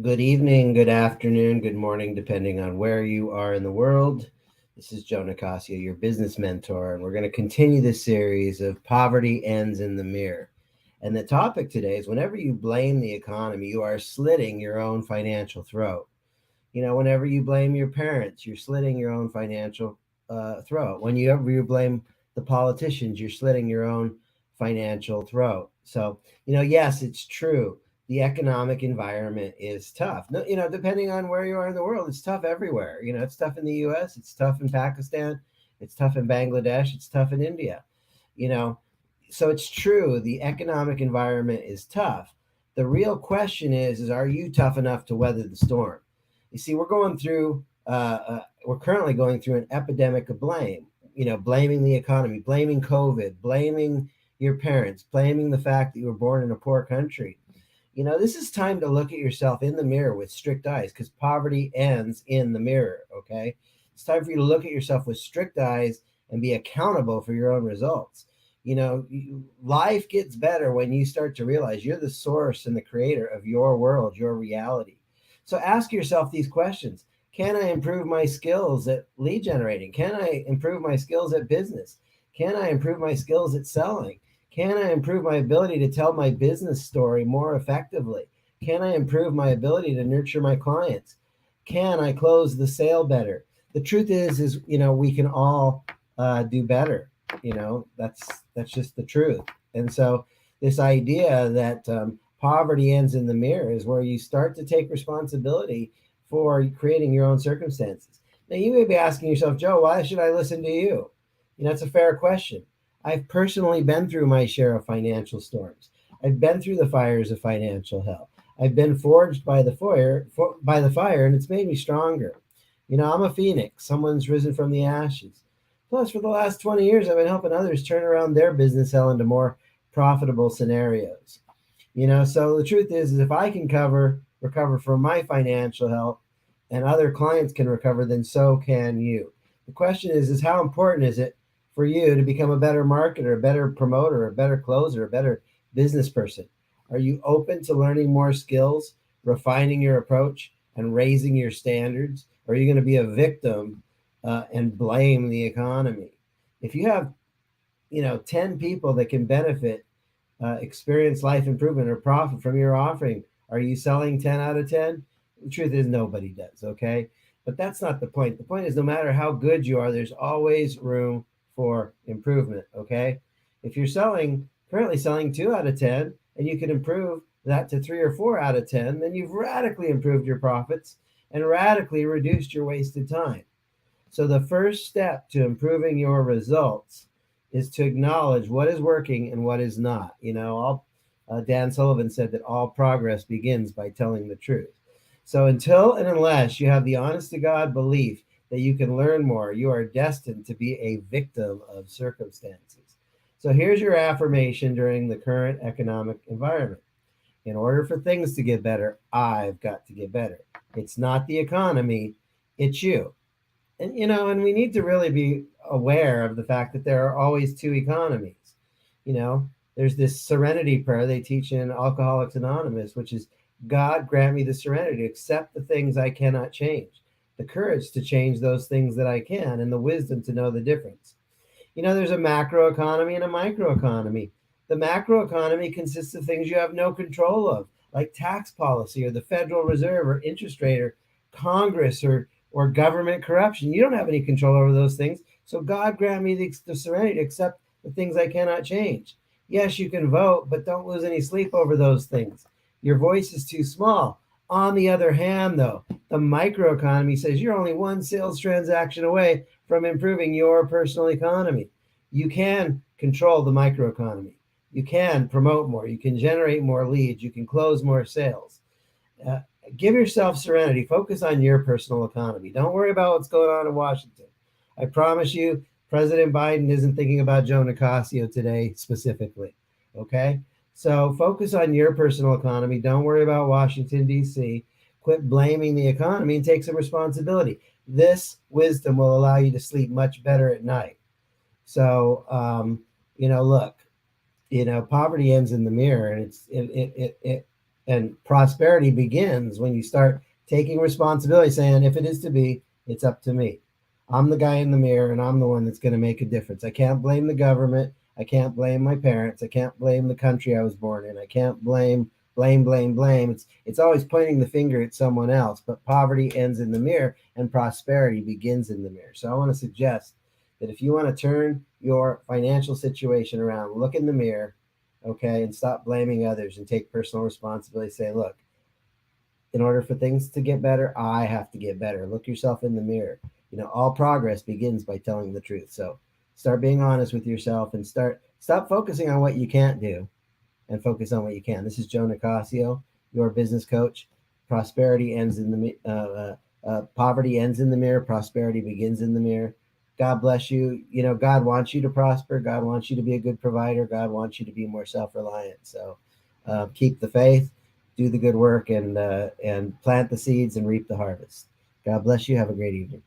Good evening, good afternoon, good morning, depending on where you are in the world. This is Joe Nicasio, your business mentor, and we're going to continue this series of Poverty Ends in the Mirror. And the topic today is whenever you blame the economy, you are slitting your own financial throat. Whenever you blame your parents, you're slitting your own financial throat. Whenever you blame the politicians, you're slitting your own financial throat. So, yes, it's true. The economic environment is tough. No, depending on where you are in the world, it's tough everywhere. It's tough in the US, it's tough in Pakistan, it's tough in Bangladesh, it's tough in India. You know, so it's true, the economic environment is tough. The real question is are you tough enough to weather the storm? You see, we're currently going through an epidemic of blame. Blaming the economy, blaming COVID, blaming your parents, blaming the fact that you were born in a poor country. This is time to look at yourself in the mirror with strict eyes because poverty ends in the mirror. Okay, it's time for you to look at yourself with strict eyes and be accountable for your own results. Life gets better when you start to realize you're the source and the creator of your world, your reality. So ask yourself these questions. Can I improve my skills at lead generating? Can I improve my skills at business? Can I improve my skills at selling? Can I improve my ability to tell my business story more effectively? Can I improve my ability to nurture my clients? Can I close the sale better? The truth is we can all do better. That's just the truth. And so this idea that poverty ends in the mirror is where you start to take responsibility for creating your own circumstances. Now you may be asking yourself, Joe, why should I listen to you? It's a fair question. I've personally been through my share of financial storms. I've been through the fires of financial hell. I've been forged by the fire, and it's made me stronger. I'm a phoenix. Someone's risen from the ashes. Plus, for the last 20 years, I've been helping others turn around their business hell into more profitable scenarios. So the truth is if I can recover from my financial health and other clients can recover, then so can you. The question is how important is it for you to become a better marketer, a better promoter, a better closer, a better business person? Are you open to learning more skills, refining your approach, and raising your standards? Or are you going to be a victim and blame the economy? If you have, 10 people that can benefit, experience life improvement or profit from your offering, are you selling 10 out of 10? The truth is nobody does, okay? But that's not the point. The point is no matter how good you are, there's always room for improvement, okay? If you're currently selling 2 out of 10, and you can improve that to 3 or 4 out of 10, then you've radically improved your profits and radically reduced your wasted time. So the first step to improving your results is to acknowledge what is working and what is not. Dan Sullivan said that all progress begins by telling the truth. So until and unless you have the honest to God belief that you can learn more, you are destined to be a victim of circumstances. So here's your affirmation during the current economic environment. In order for things to get better, I've got to get better. It's not the economy, it's you. And we need to really be aware of the fact that there are always two economies. There's this serenity prayer they teach in Alcoholics Anonymous, which is, God grant me the serenity to accept the things I cannot change, the courage to change those things that I can, and the wisdom to know the difference. There's a macro economy and a micro economy. The macro economy consists of things you have no control of, like tax policy or the Federal Reserve or interest rate or Congress or government corruption. You don't have any control over those things. So God grant me the serenity to accept the things I cannot change. Yes, you can vote, but don't lose any sleep over those things. Your voice is too small. On the other hand, though, the microeconomy says you're only one sales transaction away from improving your personal economy. You can control the microeconomy. You can promote more. You can generate more leads. You can close more sales. Give yourself serenity. Focus on your personal economy. Don't worry about what's going on in Washington. I promise you, President Biden isn't thinking about Joe Nicasio today specifically. Okay? So focus on your personal economy. Don't worry about Washington, D.C. Quit blaming the economy and take some responsibility. This wisdom will allow you to sleep much better at night. So, look, poverty ends in the mirror, and And prosperity begins when you start taking responsibility, saying, if it is to be, it's up to me. I'm the guy in the mirror, and I'm the one that's going to make a difference. I can't blame the government. I can't blame my parents. I can't blame the country I was born in. I can't blame. It's always pointing the finger at someone else. But poverty ends in the mirror, and prosperity begins in the mirror. So I want to suggest that if you want to turn your financial situation around, look in the mirror, okay, and stop blaming others and take personal responsibility. Say, look, in order for things to get better, I have to get better. Look yourself in the mirror. All progress begins by telling the truth. So start being honest with yourself and stop focusing on what you can't do and focus on what you can. This is Joe Nicasio, your business coach. Poverty ends in the mirror. Prosperity begins in the mirror. God bless you. God wants you to prosper. God wants you to be a good provider. God wants you to be more self-reliant. So keep the faith, do the good work, and plant the seeds and reap the harvest. God bless you. Have a great evening.